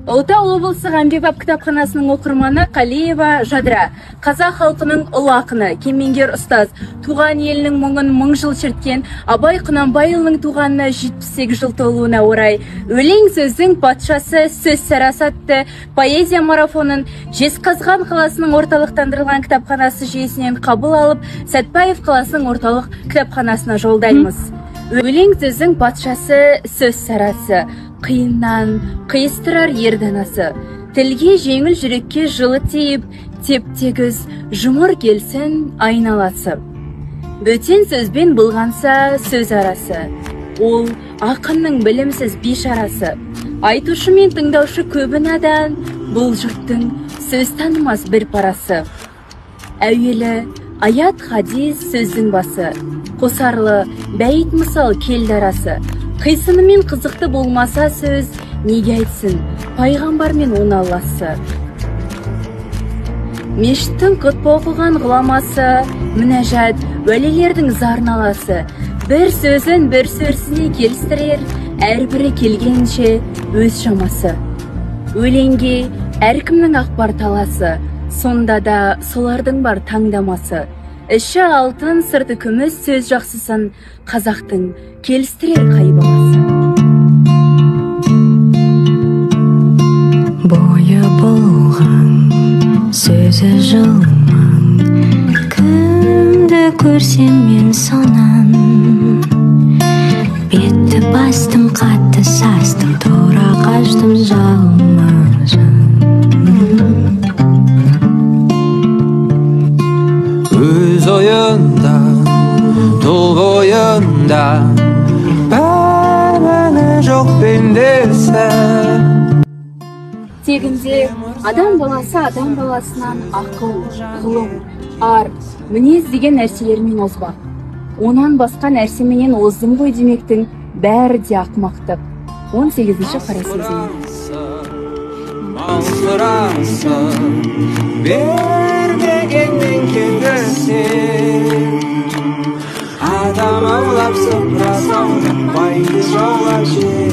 Ұлытау облысы Ғамбебап кітапханасының оқырманы Қалиева Жадыра, қазақ халқының ұлы ақыны, кемеңгер ұстаз, туған елінің мұңын мың жыл шерткен Абай Құнанбайұлының туғанына 78 жыл толуына орай өлең сөздің патшасы сөз сарасы атты поэзия марафонын Жезқазған қаласының орталықтандырылған кітапханасы жүйесінен қабыл алып, Сәтпаев қаласының орталық кітапханасына жолдаймыз. Өлең сөздің патшасы сөз сарасы, қиыннан қиыстырар ерданасы, тілге жеңіл жүрекке жылы тиіп, теп-тегіз жұмыр келсін айналасы. Бөтен сөзбен былғанса сөз арасы, ол ақынның білімсіз бейшарасы. Айтушы мен тыңдаушы көбі надан, бұл жұрттың сөз танымас бір парасы. Әуелі аят хадис сөздің басы, қосарлы бәйт мысал келді арасы. Қисынымен қызықты болмаса сөз, неге айтсын пайғамбар мен он алласы. Мешіттің құтпа оқыған ғұламасы, мінәжат уәлилердің зарналасы. Бір сөзін бір сөзіне келістірер, әрбірі келгенше өз шамасы. Өлеңге әркімнің ақпар таласы, сонда да солардың бар таңдамасы. Іші алтын, сырты күміс сөз жақсысын, қазақтың келістірер қай баласы. Бойы болған сөзі жылман, кімді көрсем мен сонан. Бетті бастым, қатты састым, тура қаштым жалма жан. Өз ойында, тұл бойында, бәрі жоқ пендесі. Тегінде адам баласы адам баласынан ақыл, ғылым, ар, мінез деген нәрселермен озбақ. Онан басқа нәрсеменен оздым ғой демектің бәрі де ақымақтық. 18-ші қара сөзі. Маңғырасы бермегеннен келгісен, адам аулап сыпырасаң, байды жауға жер.